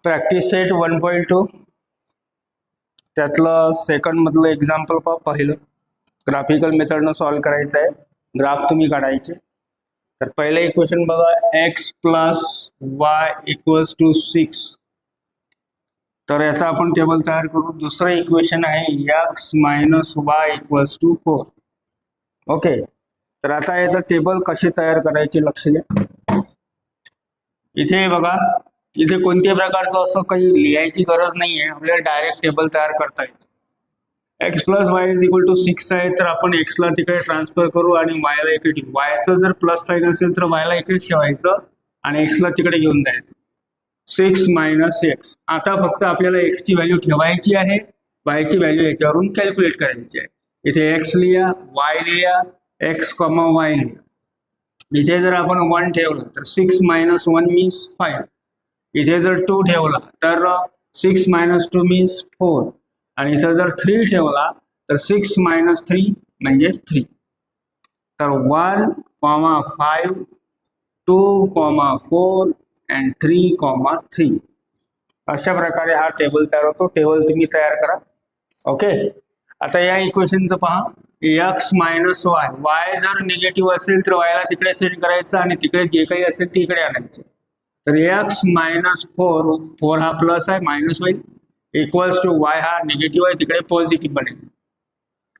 Practice set 1.2 त्यातलं second मधलं example पहिलं ग्राफिकल मेथडनं सॉल्व्ह करायचं आहे. ग्राफ तुम्ही काढायचे. तर पहिलं इक्वेशन बघा, x plus y equals to 6. तर याचा आपण टेबल तयार करू. दुसरं इक्वेशन आहे x minus y equals to 4. Okay, तर आता याचं टेबल कसे तयार करायचे लक्ष द्या. इथे बघा, इथे कोणत्याही प्रकारचं असं काही लिहायची गरज नाही आहे. आपल्याला डायरेक्ट टेबल तयार करता येतं. X plus y is equal to 6 आहे, तर आपण एक्सला तिकडे ट्रान्सफर करू आणि वायला इकडे ठेवू. वायचं जर प्लस साईन असेल तर वायला इकडेच ठेवायचं आणि एक्सला तिकडे घेऊन जायचं. 6 मायनस एक्स. आता फक्त आपल्याला एक्सची व्हॅल्यू ठेवायची आहे, वायची व्हॅल्यू याच्यावरून कॅल्क्युलेट करायची आहे. इथे एक्स लिहा, वाय लिहा, एक्स कॉमा वाय लिहा. इथे जर आपण 1 ठेवलं तर 6 मायनस 1 मीन्स 5. इथे जर 2 ठेवला तर 6 मायनस 2 मीन्स 4. आणि इथं जर 3 ठेवला तर 6 मायनस 3 म्हणजे 3. तर 1, 5, 2, 4 and 3, 3. अशा प्रकारे हा टेबल तयार होतो. टेबल तुम्ही तयार करा. ओके, आता या इक्वेशनचं पहा, एक्स मायनस वाय. वाय जर निगेटिव्ह असेल तर वायला तिकडे सेट करायचं आणि तिकडे जे काही असेल ते इकडे आणायचं. तर एक्स मायनस 4 हा प्लस आहे, मायनस होईल, इक्वल्स टू वाय हा निगेटिव्ह आहे, तिकडे पॉझिटिव्ह बनेल.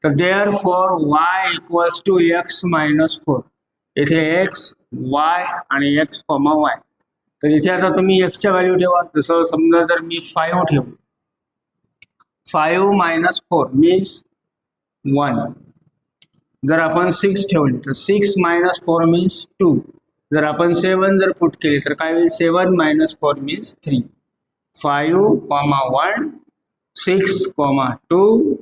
तर therefore y equals to x minus 4. इथे एक्स, वाय आणि एक्स कॉमा वाय. तर इथे आता तुम्ही एक्सच्या व्हॅल्यू ठेवा. जसं समजा जर मी 5 ठेवलं, 5 मायनस 4 मीन्स 1. जर आपण 6 ठेवली तर 6 मायनस 4 मीन्स 2. जर आपण 7 जर पुट केली तर काय होईल, 7 मायनस 4 मीन्स 3. 5, 1, 6, 2,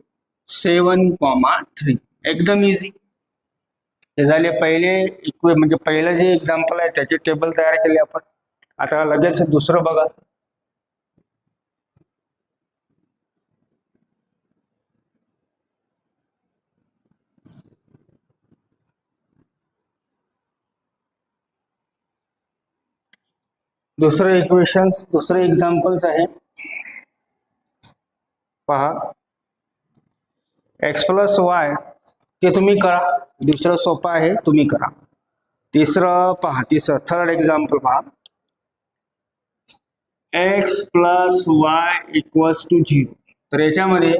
7, 3. एकदम इझी. हे झाले पहिले म्हणजे पहिलं जे एक्झाम्पल आहे त्याचे टेबल तयार केले आपण. आता लगेच दुसरं बघा. दुसरे इक्वेशन्स, दुसरे एक्झाम्पल्स आहे पहा. एक्स प्लस वाय ते तुम्ही करा. दुसरं सोपं आहे, तुम्ही करा. तिसरं पहा, थर्ड एक्झाम्पल पहा. X plus y equals to 0. तर याच्यामध्ये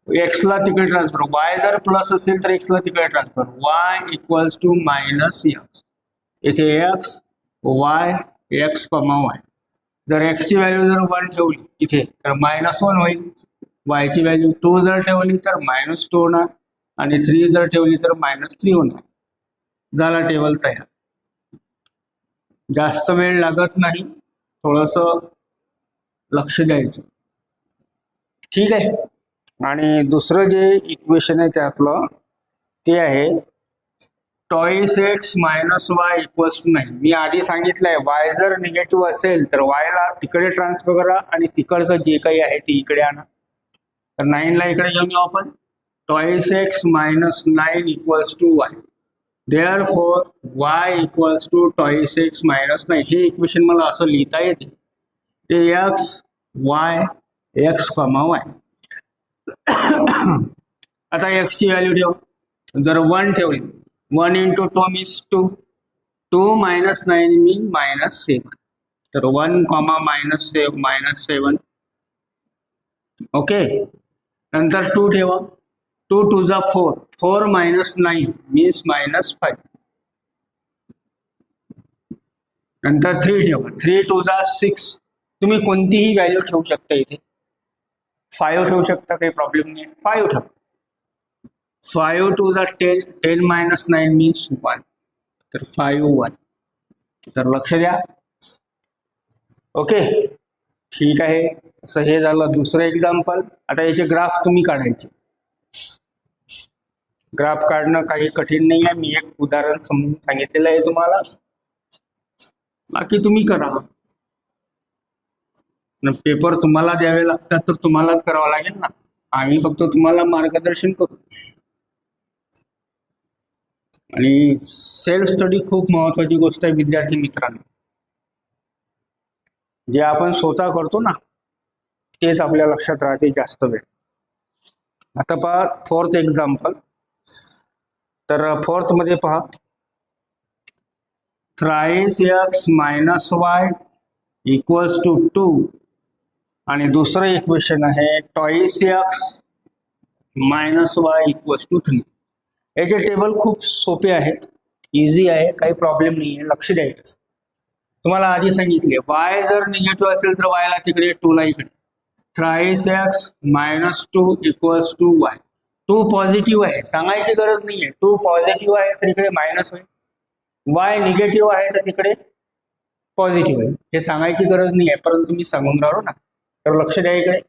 एक्सला तिकडे ट्रान्सफर, वाय जर प्लस असेल तर एक्सला तिकडे transfer. Y equals to minus x. इथे x, y, x comma y. जर एक्सची व्हॅल्यू जर 1 ठेवली इथे तर मायनस 1 होईल. वायची व्हॅल्यू 2 जर ठेवली तर मायनस 2 होणार आणि 3 जर ठेवली तर मायनस 3 होणार. झाला टेबल तयार. जास्त वेळ लागत नाही, थोडंसं लक्ष द्यायचं. ठीक आहे. आणि दुसरं जे इक्वेशन आहे त्यातलं ते आहे twice x minus y equals to 9. मी आधी सांगितलंय वाय जर निगेटिव्ह असेल तर वायला तिकडे ट्रान्सफर करा आणि तिकडचं जे काही आहे ते इकडे आणा. तर 9 ला इकडे घेऊन येऊ आपण. Twice x minus 9 equals to y. Therefore y equals to twice x minus 9. हे इक्वेशन मला असं लिहिता येते. ते x, y, x comma y. आता एक्सची व्हॅल्यू ठेव. जर 1 ठेवली, 1 into 2 means 2. 2 minus 9 means minus 7. तर 1, minus 7. ओके, नंतर 2 ठेवा. 2 2 जा 4. 4 minus 9 means minus 5. नंतर 3 ठेवा. 3 2 जा 6. तुम्ही कोणतीही व्हॅल्यू ठेवू शकता. इथे 5 ठेवू शकता, काही प्रॉब्लेम नाही. 5 ठेवा. 5 2 जा 10. 10 minus 9 means 1. तर 5 1. तर लक्ष द्या. ओके, ठीक आहे. असं हे झालं दुसरं एक्झाम्पल. आता याचे ग्राफ तुम्ही काढायचे. ग्राफ काढणं काही कठीण नाही आहे. मी एक उदाहरण समजून सांगितलेलं आहे तुम्हाला, बाकी तुम्ही करा. पेपर तुम्हाला द्यावे लागतात तर तुम्हालाच करावं लागेल ना. आम्ही फक्त तुम्हाला मार्गदर्शन करू. आणि सेल्फ स्टडी खूप महत्वाची गोष्ट आहे विद्यार्थी मित्रांनो. जे आपण स्वतः करतो ना तेच आपल्या लक्षात राहते जास्त वेळ. आता पहा फोर्थ एक्झाम्पल. तर फोर्थ मध्ये पहा, thrice x minus y equals to 2 आणि दुसरं इक्वेशन आहे twice x minus y equals to 3. याचे टेबल खूप सोपे आहेत, इझी आहे, काही प्रॉब्लेम नाही आहे. लक्ष द्यायचं. तुम्हाला आधी सांगितले वाय जर निगेटिव्ह असेल तर वायला तिकडे 2 ला इकडे. Thrice x minus 2 equals to y. 2 positive आहे, सांगायची गरज नाही आहे. 2 पॉझिटिव्ह आहे तर इकडे मायनस होईल. वाय निगेटिव्ह आहे तर तिकडे पॉझिटिव्ह आहे. हे सांगायची गरज नाही आहे, परंतु मी सांगून राहिलो ना, तर लक्ष द्या इकडे.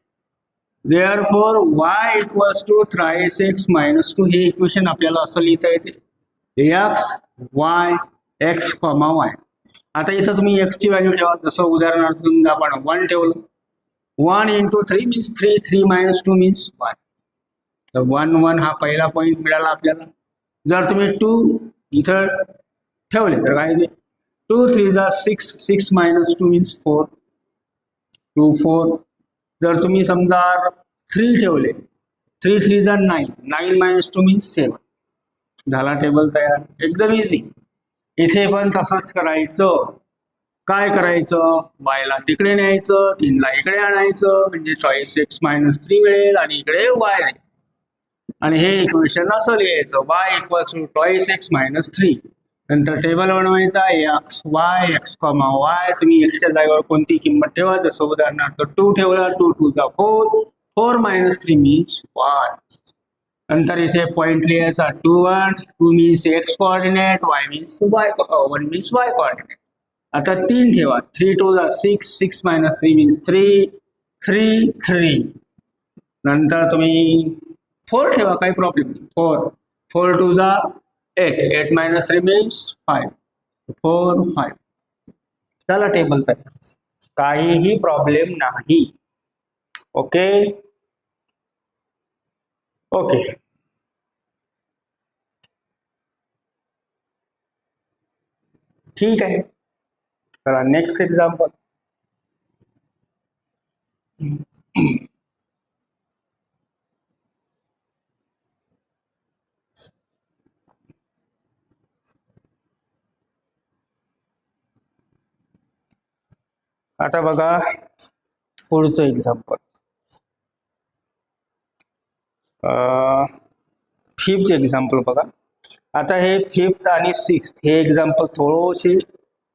Therefore y equals to thrice x minus 2 हे इक्वेशन आपल्याला असं लिहिता येते x y x comma y. आता इथं तुम्ही x ची व्हॅल्यू ठेवा. जसं उदाहरणार्थ समजा आपण 1 ठेवलं, 1 into 3 means 3, 3 minus 2 means y. तर 1 1 हा पहिला पॉईंट मिळाला आपल्याला. जर तुम्ही 2 इथं ठेवले तर काय ते 2 3 जा 6, 6 minus 2 means 4, 2 4. जर तुम्ही समजा 3 ठेवले, 3 3 जा 9, 9 minus 2 means 7. झाला टेबल तयार, एकदम इझी. इथे पण तसंच करायचं. काय करायचं, वायला तिकडे न्यायचं, 3 ला इकडे आणायचं, म्हणजे टॉईस एक्स मायनस 3 मिळेल आणि इकडे वाय आहे. आणि हे इक्वेशन असं लिहायचं y equals to twice x minus 3. नंतर टेबल बनवायचा x y x comma y. तुम्ही एक्सच्या जागेवर कोणती किंमत ठेवा. जसं उदाहरणार्थ 2 ठेवला, 2 2 जा 4, 4 minus 3 means 1. नंतर इथे पॉइंट लिहायचा 2 1, 2 means x coordinate, y means y, 1 means y coordinate. आता 3 ठेवा, 3 2 जा 6, 6 minus 3 means 3, 3 3. नंतर तुम्ही 4 ठेवा, काही प्रॉब्लेम नाही. 4 4 2 जा 8, 8 minus 3 means 5, 4 5. चला टेबल तयार, काहीही प्रॉब्लेम नाही. Okay okay. ठीक आहे. चला नेक्स्ट एक्झाम्पल. आता बघा पुढचं एक्झाम्पल. फिफ्थ एक्झाम्पल बघा. आता हे फिफ्थ आणि सिक्स्थ हे एक्झाम्पल थोडेसे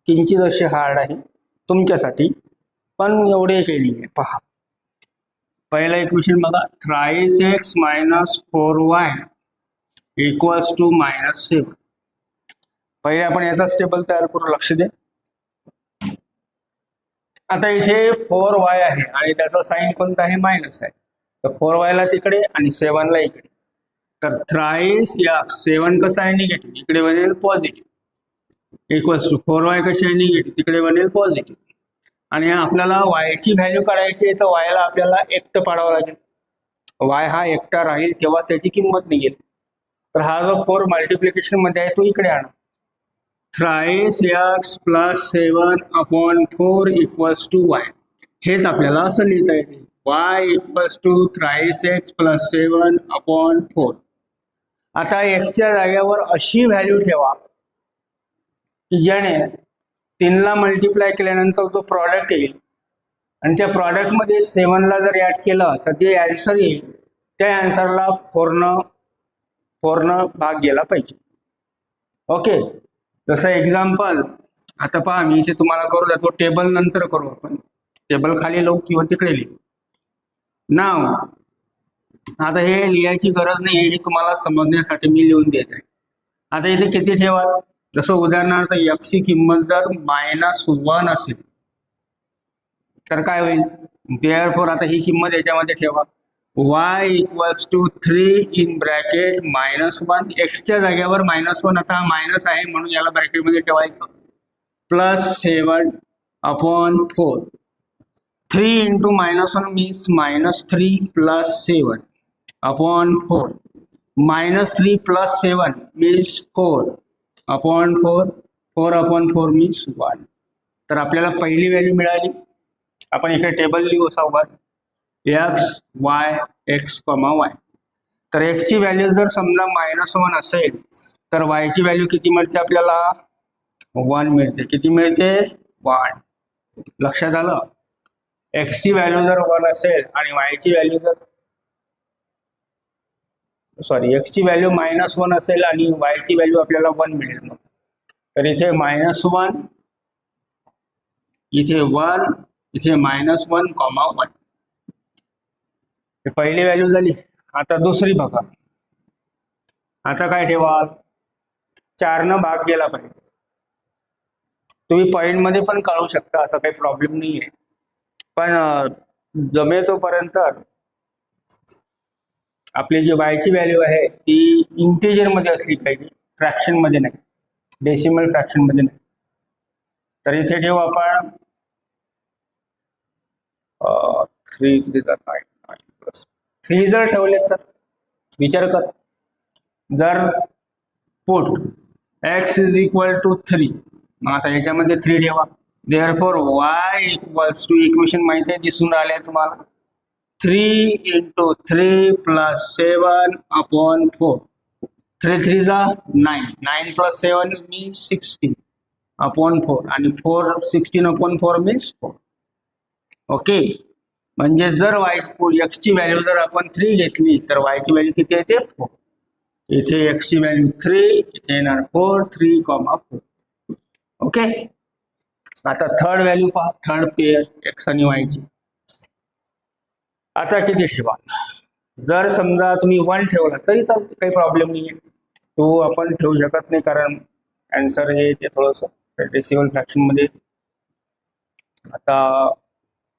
किंचित असे हार्ड आहे तुमच्यासाठी, पण एवढे काही नाही आहे. पहा पहिला इक्वेशन बघा, thrice x minus 4y equals to minus 7. पहिले आपण याचाच टेबल तयार करू. लक्ष दे. आता इथे 4y आहे आणि त्याचा साईन कोणता आहे, मायनस आहे. तर 4y ला तिकडे आणि 7 ला इकडे. तर थ्राईस या 7 कसं आहे निगेटिव्ह, इकडे बनेल पॉझिटिव्ह. इक्वल्स टू 4y कशी आहे निगेटिव्ह, तिकडे बनेल पॉझिटिव्ह. आणि आपल्याला y ची व्हॅल्यू काढायची आहे, तर y ला आपल्याला एकटं पाडावं लागेल. y हा एकटा राहील तेव्हा त्याची किंमत निघेल. तर हा जो 4 मल्टिप्लिकेशन मध्ये आहे तो इकडे आणा. Thrice x plus 7 upon 4 equals to y. हेच आपल्याला असं लिहिता येते, y equals to thrice x plus 7 upon 4. आता एक्सच्या जागेवर अशी व्हॅल्यू ठेवा की ज्याने 3 ला मल्टिप्लाय केल्यानंतर जो प्रॉडक्ट येईल आणि त्या प्रॉडक्टमध्ये 7 ला जर ऍड केलं तर जे आन्सर येईल त्या आन्सरला 4 न भाग गेला पाहिजे. ओके. जसं एक्झाम्पल आता पहा, मी इथे तुम्हाला करू देतो. टेबल नंतर करू आपण. टेबल खाली लावू किंवा तिकडे लिहू. नाव आता हे लिहायची गरज नाही, हे तुम्हाला समजण्यासाठी मी लिहून देत आहे. आता इथे किती ठेवा. जसं उदाहरणार्थ x ची किंमत जर -1 असेल तर काय होईल. देअरफॉर आता ही किंमत याच्यामध्ये ठेवा. y equals to 3 in bracket -1. एक्सच्या जागेवर -1, आता मायनस आहे म्हणून याला ब्रॅकेटमध्ये ठेवायचं. Plus 7 upon 4. 3 into -1 means -3 plus 7 upon 4. -3 plus 7 means 4 upon 4. 4 upon 4 means 1. तर आपल्याला पहिली व्हॅल्यू मिळाली आपण इकडे टेबल लिहू सोबत x y x comma y. तर एक्सची व्हॅल्यू जर समजा -1 असेल तर वायची व्हॅल्यू किती मिळते आपल्याला 1 मिळते. किती मिळते 1. लक्षात आलं. एक्सची व्हॅल्यू जर 1 असेल आणि वायची व्हॅल्यू जर एक्सची व्हॅल्यू -1 असेल आणि वायची व्हॅल्यू आपल्याला 1 मिळेल. मग तर इथे -1 इथे 1 इथे -1 कॉमा 1. पहिली व्हॅल्यू झाली. आता दुसरी बघा. आता काय ठेवाल 4 न भाग गेला पाहिजे. तुम्ही पॉइंट मध्ये पण काढू शकता, असं काही प्रॉब्लेम नाही आहे. पण जमेल तोपर्यंत आपली जी वायची व्हॅल्यू आहे ती इंटिजर मध्ये असली पाहिजे, फ्रॅक्शन मध्ये नाही, डेसिमल फ्रॅक्शन मध्ये नाही. तर इथे ठेवू आपण 3 जर ठेवले तर विचार कर. जर put x is equal to 3, मग आता याच्यामध्ये 3 ठेवा. Therefore y equals to, equation माहिती आहे दिसून राहिले तुम्हाला, 3 × 3 + 7 अपॉन 4. 3 3 जा 9, 9 + 7 मीन्स 16 अपॉन 4 आणि 4 16 अपॉन 4 मीन्स 4. ओके. म्हणजे जर x ची व्हॅल्यू जर आपण 3 घेतली तर y ची व्हॅल्यू किती येते 4. इथे x ची व्हॅल्यू 3, इथे येणार 4, 3, 4. ओके. आता थर्ड व्हॅल्यू पहा, थर्ड पेअर x आणि y ची. आता किती ठेवा. जर समजा तुम्ही 1 ठेवला तरी चालते, काही प्रॉब्लेम नाही आहे. तो आपण ठेवू शकत नाही कारण आन्सर हे ते थोडंसं डेसिमल फ्रॅक्शन मध्ये. आता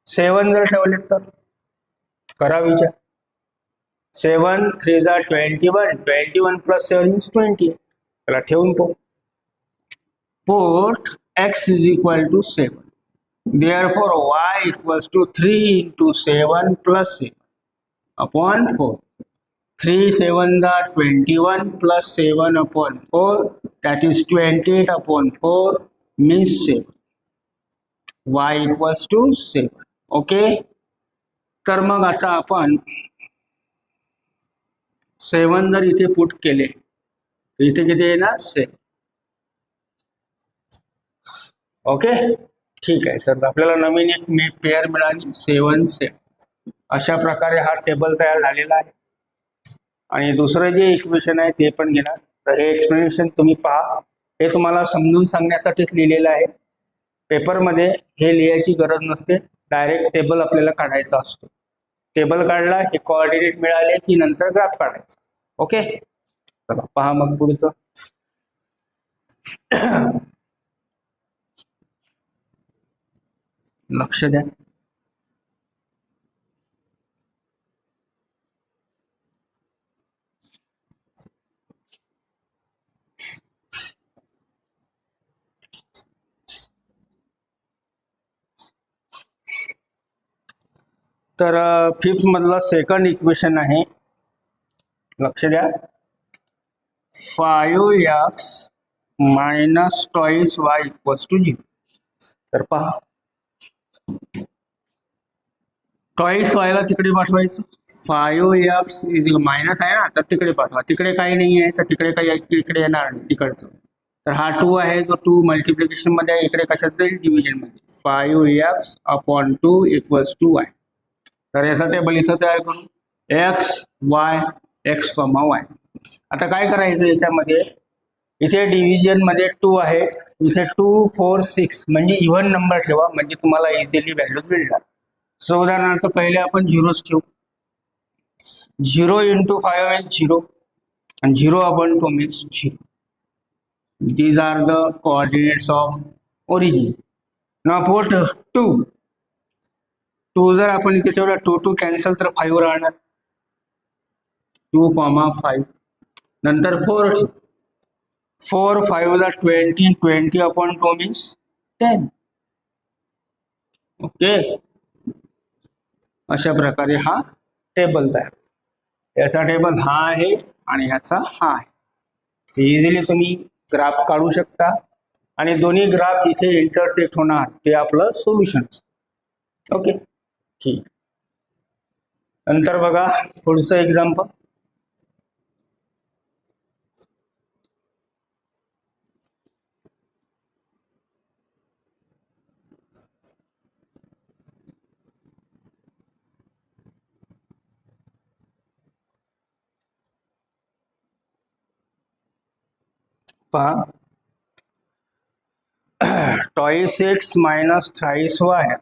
7 जर ठेवले तर करा विचार. 7 3 जा 21, 21 + 7 = 20. त्याला ठेवून पाहू. Put x is equal to 7. Therefore y equals to 3 × 7 + 7 upon 4. 3 7 are 21 plus 7 upon 4, that is 28 upon 4 means 7. Y equals to 7. Okay. तर मग आता आपण 7 जर इथे पुट केले तर इथे किती येणार 7. ओके. ठीक आहे. तर आपल्याला नवीन एक पेअर मिळाली 7 7. अशा प्रकारे हा टेबल तयार झालेला आहे. आणि दुसरं जे इक्वेशन आहे ते पण घेणार. तर हे एक्सप्लेनेशन तुम्ही पहा. हे तुम्हाला समजून सांगण्यासाठीच लिहिलेलं आहे. पेपरमध्ये हे लिहायची गरज नसते, डायरेक्ट टेबल आपल्याला काढायचा असतो. टेबल काढला, हे कोऑर्डिनेट मिळाले की नंतर ग्राफ काढायचा. ओके. चला पहा मग पुढचं. लक्ष द्या. तर 5th मधला सेकंड इक्वेशन आहे. लक्ष द्या. 5x - 2y = 0. तर पहा, 2y ला तिकडे पाठवायचं. 5x मायनस आहे ना, तर तिकडे पाठवा. तिकडे काही नाही आहे तर तिकडे काही इकडे येणार नाही तिकडचं. तर हा 2 आहे, जो 2 मल्टिप्लिकेशन मध्ये आहे, इकडे कशात जाईल डिव्हिजन मध्ये. 5x upon 2 = y. तर याचा टेबल इथं तयार करू. x y x, y. आता काय करायचं याच्यामध्ये, इथे डिव्हिजन मध्ये 2 आहे, इथे 2 4 6 म्हणजे इव्हन नंबर ठेवा, म्हणजे तुम्हाला इझिली व्हॅल्यू मिळणार. सो उदाहरणार्थ पहिले आपण 0 ठेवू. 0 × 5 is 0 and 0 upon 2 means 0. These are the coordinates of origin. Now put 2. 2 जर आपण इथे ठेवला, 2 2 कॅन्सल तर 5 राहणार. 2, 5. नंतर 4 ठेवू. 4 5 ला 20, 20 upon 2 means 10. ओके. अशा प्रकारे हा टेबल तयार. याचा टेबल हा आहे आणि याचा हा आहे. इझिली तुम्ही ग्राफ काढू शकता आणि दोन्ही ग्राफ इथे इंटरसेक्ट होणार, ते आपलं सोल्युशन. ओके ठीक. नंतर बघा पुढचं एक्झाम्पल. पहा, twice x minus thrice y,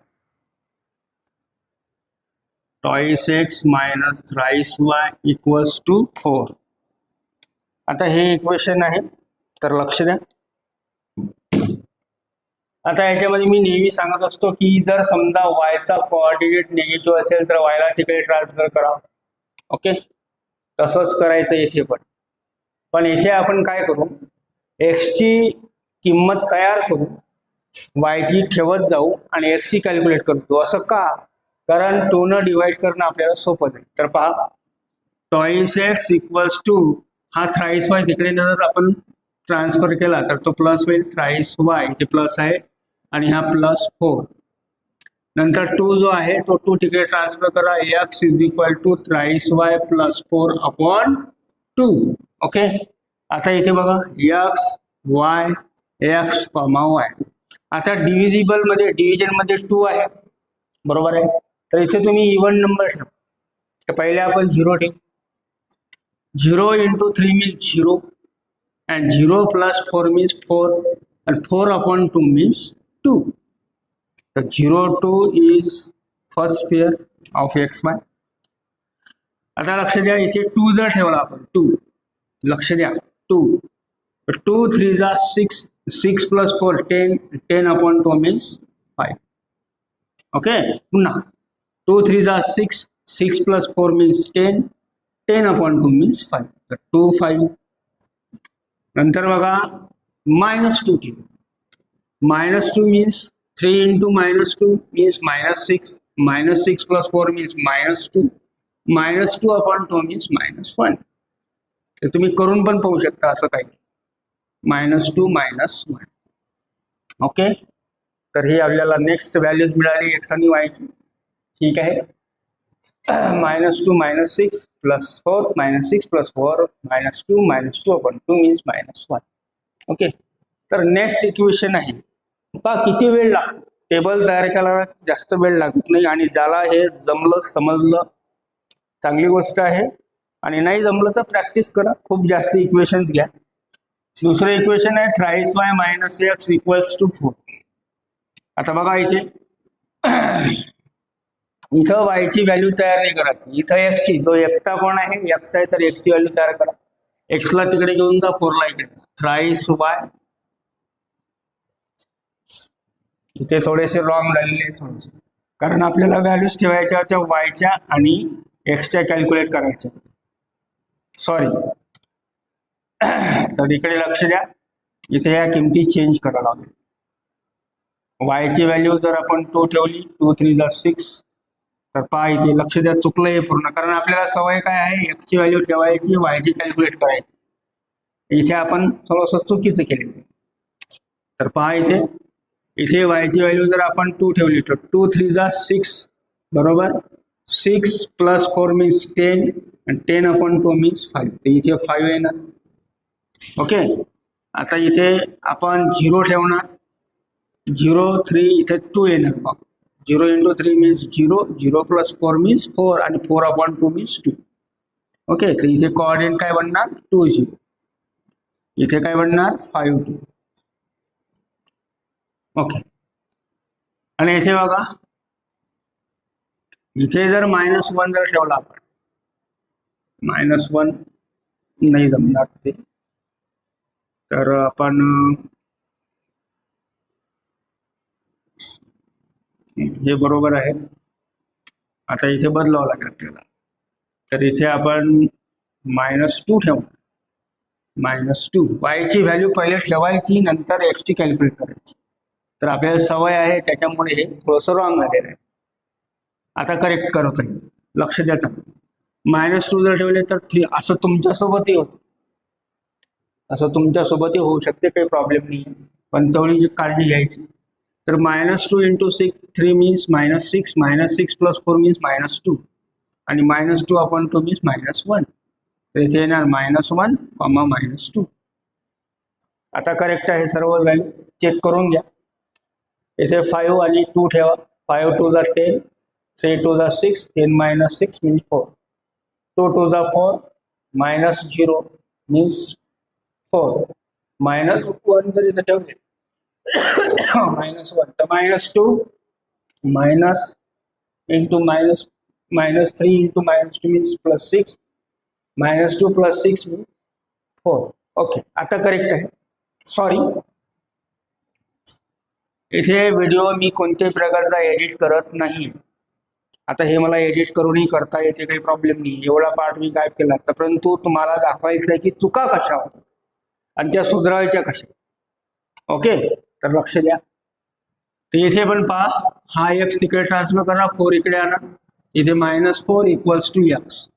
twice x minus thrice y equals to 4. आता हे इक्वेशन आहे, तर लक्ष द्या. आता याच्यामध्ये मी नेहमी सांगत असतो की जर समजा वायचा कोऑर्डिनेट निगेटिव्ह असेल तर वायला तिकडे ट्रान्सफर करा. ओके, तसंच करायचं इथे पण इथे आपण काय करू, एक्सची किंमत तयार करू, वायची ठेवत जाऊ आणि एक्सची कॅल्क्युलेट करतो. असं का? कारण 2 न डिवाइड करणं आपल्याला सोपं नाही. तर पहा, टॉइस एक्स इक्वल्स टू हा थ्राइस वाय तिकडे जर आपण ट्रान्सफर केला तर तो प्लस होईल, थ्राइस वाय इथे प्लस आहे आणि हा प्लस 4. नंतर 2 जो आहे तो 2 तिकडे ट्रान्सफर करा, x is equal to thrice y plus 4 upon 2. Okay, आता इथे बघा x y x comma y. आता डिव्हिजिबल मध्ये डिव्हिजन मध्ये 2 आहे, बरोबर आहे. तर इथे तुम्ही इव्हन नंबर ठेवा. तर पहिले आपण 0 ठेवू. 0 into 3 means 0 and 0 plus 4 means 4 and 4 upon 2 means 2. The 0 2 is first pair of xy. आता लक्ष द्या, इथे 2 जर ठेवला आपण 2, लक्ष द्या 2, 2 3 जा 6, 6 plus 4 10, 10 upon 2 means 5. ओके, पुन्हा 2 3 जा 6, 6 plus 4 means 10, 10 upon 2 means 5. तर 2 5. नंतर बघा -2 ठेवू. -2 means 3 into -2 means -6, -6 plus 4 means -2, -2 upon 2 means -1. तर तुम्ही करून पण पाहू शकता असं काही. -2 -1. ओके, तर ही आपल्याला नेक्स्ट व्हॅल्यूज मिळाली एक्स आणि वायची. ठीक आहे. -2 -6 plus 4 -6 plus 4 -2 upon 2 means -1. Okay, तर नेक्स्ट इक्वेशन आहे. पहा किती वेळ लागतो, टेबल तयार करायला जास्त वेळ लागत नाही आणि ज्याला हे जमलं समजलं चांगली गोष्ट आहे आणि नाही जमलं तर प्रॅक्टिस करा, खूप जास्त इक्वेशन्स घ्या. दुसरं इक्वेशन आहे thrice y minus x equals to 4. आता बघा इथे इथं वायची व्हॅल्यू तयार नाही करायची, इथं एक्सची, जो एकटा कोण आहे एक्स आहे तर एक्सची व्हॅल्यू तयार करा. एक्सला तिकडे घेऊन जा, 4ला इकडे. थ्राइस वाय, इथे थोडेसे रॉंग झालेले थोडेसे, कारण आपल्याला व्हॅल्यूज ठेवायच्या होत्या वायच्या आणि एक्सच्या कॅल्क्युलेट करायच्या. सॉरी, तर इकडे लक्ष द्या, इथे या किमती चेंज करायला लागेल. वायची व्हॅल्यू जर आपण 2 ठेवली, 2 3 जा 6, तर पहा इथे लक्ष द्या चुकलं हे पूर्ण, कारण आपल्याला सवय काय आहे एक्सची व्हॅल्यू ठेवायची, वायची कॅल्क्युलेट करायची. इथे आपण थोडंसं चुकीचं केलेलं. तर पहा इथे वायची व्हॅल्यू जर आपण 2 ठेवली तर 2 3 जा 6, बरोबर. 6 plus 4 means 10 and 10 upon 2 means 5. तर इथे 5 येणार. ओके, आता इथे आपण 0 ठेवणार, 0 3 इथे 2 येणार. 0 into 3 means 0, 0 plus 4 means 4 आणि 4 upon 2 means 2. ओके, तर इथे कोऑर्डिनेट काय बनणार 2 0, इथे काय बनणार 5 2. ओके, आणि इथे बघा इथे जर -1 जर ठेवला आपण, -1 नाही जमणार ते, तर आपण हे बरोबर आहे. आता इथे बदलावं लागेल आपल्याला, तर इथे आपण -2 ठेवणार. -2 वायची व्हॅल्यू पहिले ठेवायची, नंतर एक्सची कॅल्क्युलेट करायची. तर आपल्याला सवय आहे त्याच्यामुळे हे थोडंसं रॉंग झालेलं आहे. आता करेक्ट करत आहे, लक्ष द्या. -2 जर ठेवले तर 3, असं तुमच्यासोबतही होतं, असं तुमच्यासोबतही होऊ शकते, काही प्रॉब्लेम नाही, पण तेवढी काळजी घ्यायची. तर -2 into 6 3 मीन्स -6, -6 + 4 मीन्स -2 आणि -2 अपॉन 2 मीन्स -1. तर इथे येणार -1, -2. आता करेक्ट आहे सर्व व्हॅल्यू. चेक करून घ्या. इथे 5 आणि 2 ठेवा. 5 2 = 10, 3 2 = 6, 10 - 6 मीन्स 4, 2 2 = 4, -0 मीन्स 4, -1 जर इथे ठेवले -1 तर -2 minus into -3 into -2 means +6, -2 + 6 means 4. Okay, आता करेक्ट आहे. सॉरी, इथे व्हिडिओ मी कोणत्याही प्रकारचा एडिट करत नाही. आता हे मला एडिट करूनही करता येते, काही प्रॉब्लेम नाही. एवढा पार्ट मी गायब केला असता, परंतु तुम्हाला दाखवायचं आहे की चुका कशा होतात आणि त्या सुधारायच्या कशा. ओके, तर लक्ष द्या. तर इथे पण पहा, हा x तिकडे ट्रान्सफर करा, 4 इकडे आणा. इथे -4 = x.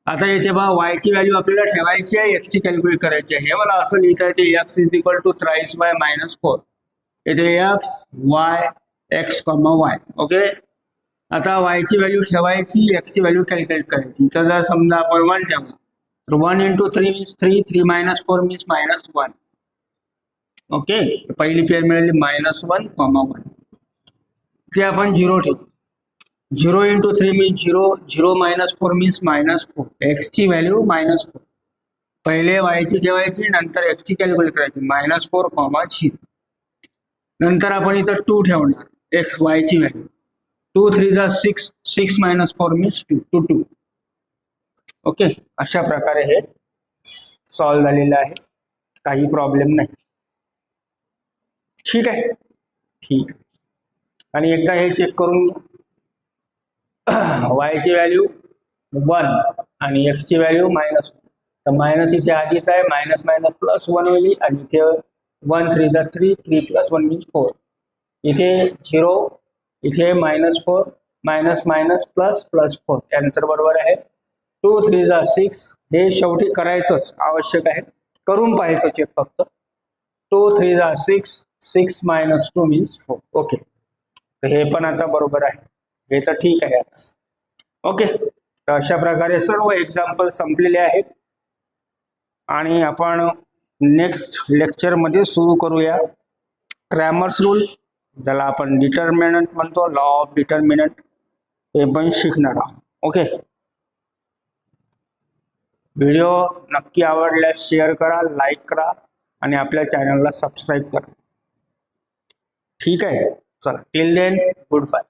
आता इथे पहा, y ची व्हॅल्यू आपल्याला ठेवायची आहे, x ची कॅल्क्युलेट करायची आहे. हे मला असं लिहिता येते x = 3y -4. इथे x y x, y. Okay, आता y ची व्हॅल्यू ठेवायची, x ची व्हॅल्यू कॅल्क्युलेट करायची. तर जर समजा आपण 1 ठेवला तर 1 × 3 मीन्स 3, 3 - 4 मीन्स -1. ओके, तर पहिली पेअर मिळाली -1, 1. ते आपण 0 ठेवू. 0 × 3 मीन्स 0, 0 - 4 मीन्स -4. x ची व्हॅल्यू -4. पहिले y ची ठेवायची, नंतर x ची कॅल्क्युलेट करायची. -4, 0. नंतर आपण इथं 2 ठेवणार, x y ची व्हॅल्यू. 2 3 = 6, 6 - 4 मीन्स 2. ओके, अशा प्रकारे हे सॉल्व झालेलं आहे. काही प्रॉब्लेम नाही. ठीक आहे, ठीक. आणि एकदा हे चेक करून घ्या. y ची व्हॅल्यू 1 आणि x ची व्हॅल्यू -1. तर मायनस इथे आधीच आहे, -+1 होईल आणि इथे 1 3 = 3, 3 + 1 मीन्स 4. इथे 0, इथे -4, +++4. आन्सर बरोबर आहे. 2 3 = 6. हे शेवटी करायचंच आवश्यक आहे, करून पाहायचं चेक फक्त. 2 3 = 6, 6 - 2 मीन्स 4. ओके, तर हे पण आता बरोबर आहे. हे तर ठीक आहे. ओके, तर अशा प्रकारे सर्व एक्झाम्पल संपलेले आहेत आणि आपण नेक्स्ट लेक्चरमध्ये सुरू करूया क्रॅमर्स रूल, ज्याला आपण डिटर्मिनंट म्हणतो, लॉ ऑफ डिटर्मिनंट, ते पण शिकणार आहोत. ओके, व्हिडिओ नक्की आवडल्यास शेअर करा, लाईक करा आणि आपल्या चॅनलला सबस्क्राईब करा. ठीक आहे, चला, टिल देन, गुड बाय.